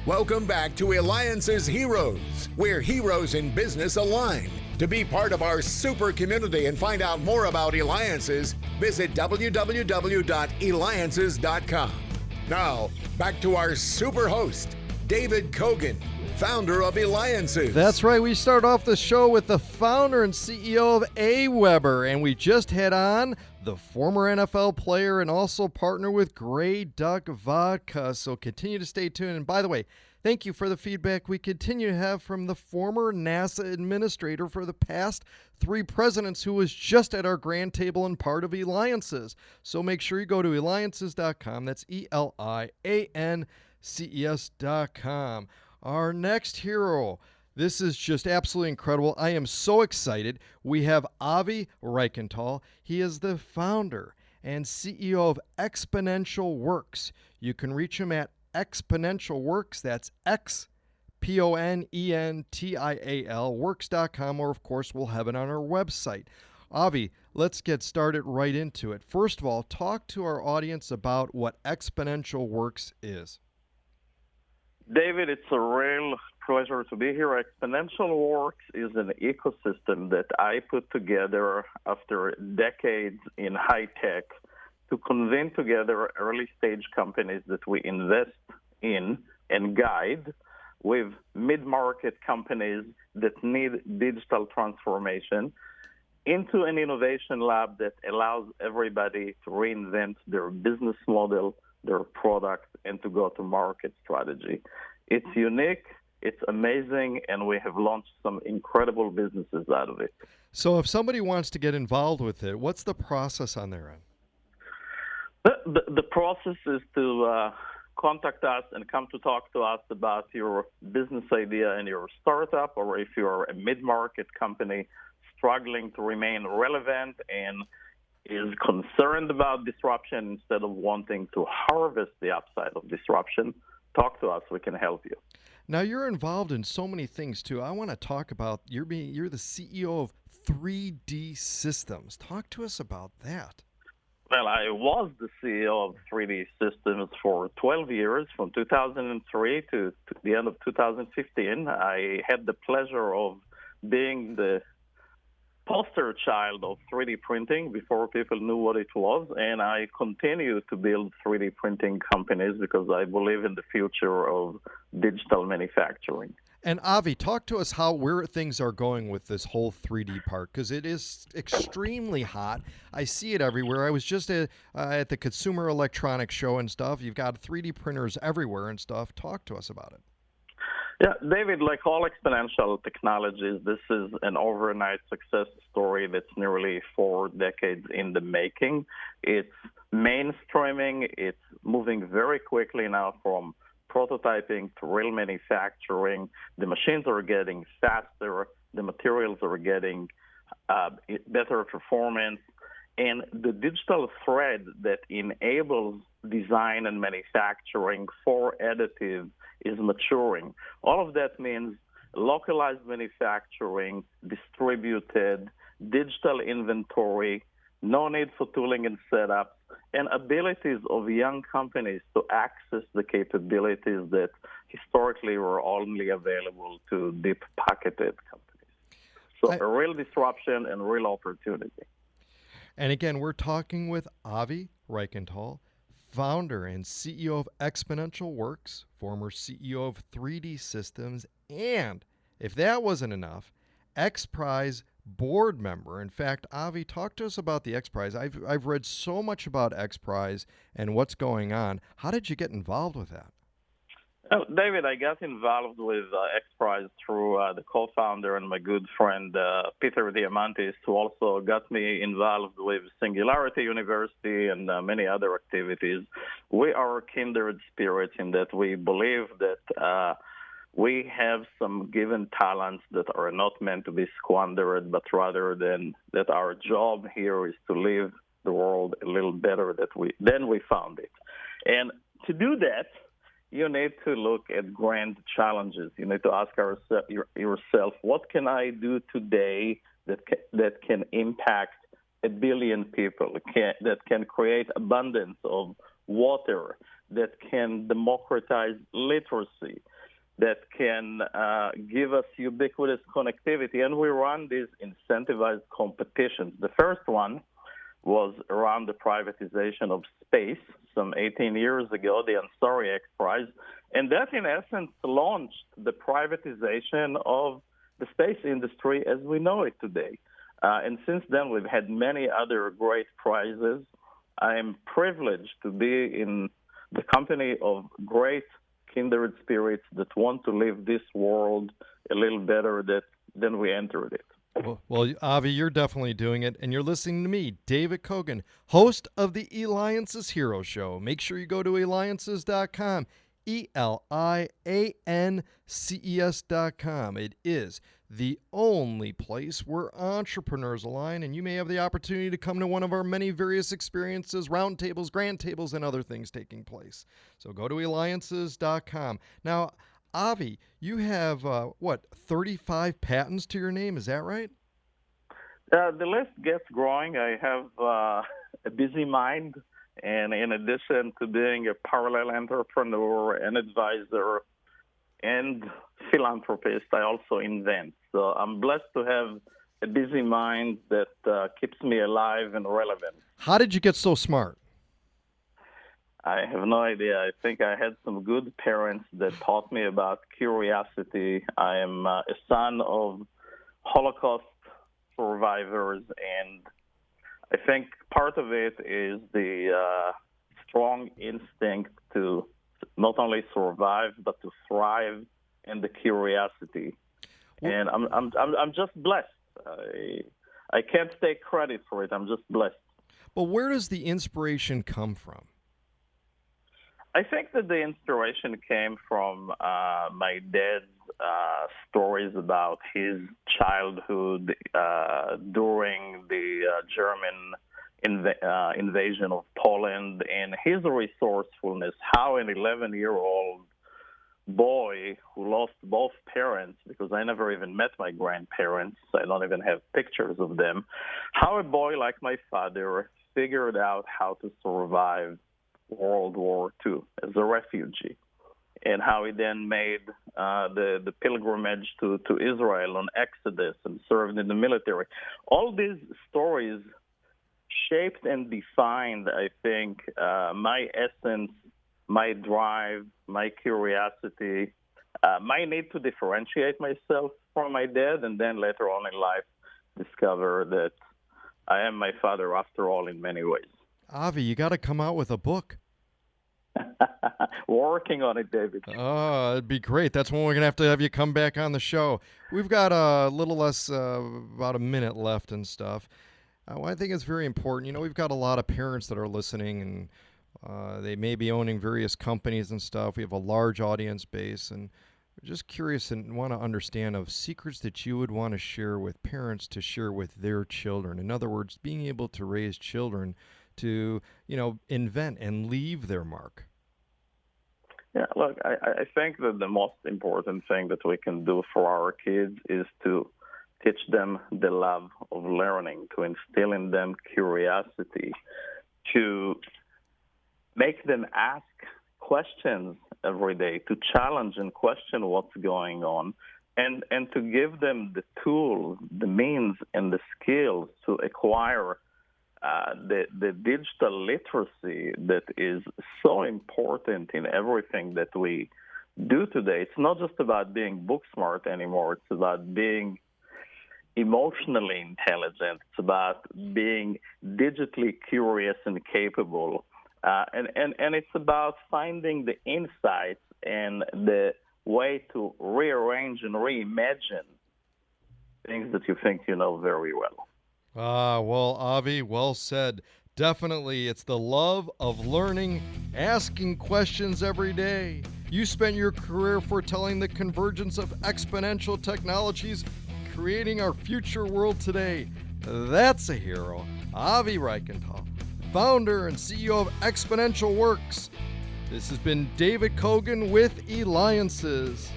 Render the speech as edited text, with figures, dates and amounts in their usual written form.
Welcome back to Eliances Heroes, where heroes in business align. To be part of our super community and find out more about Eliances, visit www.eliances.com. Now, back to our super host, David Cogan, founder of Eliances. That's right. We start off the show with the founder and CEO of AWeber, and we just had on the former NFL player and also partner with Grey Duck Vodka. So continue to stay tuned. And by the way, thank you for the feedback we continue to have from the former NASA administrator for the past 3 presidents who was just at our grand table and part of Eliances. So make sure you go to Eliances.com. That's ELIANCES.com. Our next hero. This is just absolutely incredible. I am so excited. We have Avi Reichental. He is the founder and CEO of XponentialWorks. You can reach him at XponentialWorks. That's Xponential works.com, or of course we'll have it on our website. Avi, let's get started right into it. First of all, talk to our audience about what XponentialWorks is. David, it's a real pleasure to be here. XponentialWorks is an ecosystem that I put together after decades in high tech to convene together early-stage companies that we invest in and guide with mid-market companies that need digital transformation into an innovation lab that allows everybody to reinvent their business model, their product, and to go to market strategy. It's unique, it's amazing, and we have launched some incredible businesses out of it. So if somebody wants to get involved with it, what's the process on their end? The process is to contact us and come to talk to us about your business idea and your startup, or if you're a mid-market company struggling to remain relevant and is concerned about disruption instead of wanting to harvest the upside of disruption, talk to us. We can help you. Now, you're involved in so many things, too. I want to talk about you're the CEO of 3D Systems. Talk to us about that. Well, I was the CEO of 3D Systems for 12 years, from 2003 to the end of 2015. I had the pleasure of being the poster child of 3D printing before people knew what it was, and I continue to build 3D printing companies because I believe in the future of digital manufacturing. And Avi, talk to us where things are going with this whole 3D part, because it is extremely hot. I see it everywhere. I was just at the Consumer Electronics Show and stuff. You've got 3D printers everywhere and stuff. Talk to us about it. Yeah, David, like all exponential technologies, this is an overnight success story that's nearly 4 decades in the making. It's mainstreaming. It's moving very quickly now from prototyping to real manufacturing. The machines are getting faster. The materials are getting better performance. And the digital thread that enables design and manufacturing for additive is maturing. All of that means localized manufacturing, distributed, digital inventory, no need for tooling and setup, and abilities of young companies to access the capabilities that historically were only available to deep-pocketed companies. So a real disruption and real opportunity. And again, we're talking with Avi Reichental, founder and CEO of XponentialWorks, former CEO of 3D Systems, and, if that wasn't enough, XPRIZE board member. In fact, Avi, talk to us about the XPRIZE. I've read so much about XPRIZE and what's going on. How did you get involved with that? Oh, David, I got involved with XPRIZE through the co-founder and my good friend Peter Diamandis, who also got me involved with Singularity University and many other activities. We are kindred spirits in that we believe that we have some given talents that are not meant to be squandered, but rather than that our job here is to leave the world a little better than we found it. And to do that, you need to look at grand challenges. You need to ask yourself, what can I do today that can impact 1 billion people, that can create abundance of water, that can democratize literacy, that can give us ubiquitous connectivity. And we run these incentivized competitions. The first one was around the privatization of space some 18 years ago, the Ansari X Prize. And that, in essence, launched the privatization of the space industry as we know it today. And since then, we've had many other great prizes. I am privileged to be in the company of great kindred spirits that want to live this world a little better than we entered it. Well, Avi, you're definitely doing it, and you're listening to me, David Cogan, host of the Eliances Heroes Show. Make sure you go to Eliances.com, ELIANCES.com. It is the only place where entrepreneurs align, and you may have the opportunity to come to one of our many various experiences, roundtables, grand tables, and other things taking place. So go to Eliances.com. Now, Avi, you have, 35 patents to your name, is that right? The list gets growing. I have a busy mind, and in addition to being a parallel entrepreneur and advisor and philanthropist, I also invent. So I'm blessed to have a busy mind that keeps me alive and relevant. How did you get so smart? I have no idea. I think I had some good parents that taught me about curiosity. I am a son of Holocaust survivors, and I think part of it is the strong instinct to not only survive but to thrive, and the curiosity. And I'm just blessed. I can't take credit for it. I'm just blessed. But where does the inspiration come from? I think that the inspiration came from my dad's stories about his childhood during the German invasion of Poland, and his resourcefulness, how an 11-year-old boy who lost both parents, because I never even met my grandparents, I don't even have pictures of them, how a boy like my father figured out how to survive World War II as a refugee, and how he then made the pilgrimage to Israel on Exodus and served in the military. All these stories shaped and defined, I think, my essence, my drive, my curiosity, my need to differentiate myself from my dad, and then later on in life discover that I am my father after all in many ways. Avi, you got to come out with a book. Working on it, David. Oh, it'd be great. That's when we're going to have you come back on the show. We've got a little less, about a minute left and stuff. I think it's very important. You know, we've got a lot of parents that are listening, and they may be owning various companies and stuff. We have a large audience base, and we're just curious and want to understand of secrets that you would want to share with parents to share with their children. In other words, being able to raise children to, invent and leave their mark. Yeah, look, I think that the most important thing that we can do for our kids is to teach them the love of learning, to instill in them curiosity, to make them ask questions every day, to challenge and question what's going on, and to give them the tools, the means, and the skills to acquire the digital literacy that is so important in everything that we do today. It's not just about being book smart anymore. It's about being emotionally intelligent. It's about being digitally curious and capable. And it's about finding the insights and the way to rearrange and reimagine things that you think you know very well. Well, Avi, well said. Definitely, it's the love of learning, asking questions every day. You spent your career foretelling the convergence of exponential technologies, creating our future world today. That's a hero. Avi Reichental, founder and CEO of XponentialWorks. This has been David Cogan with Eliances.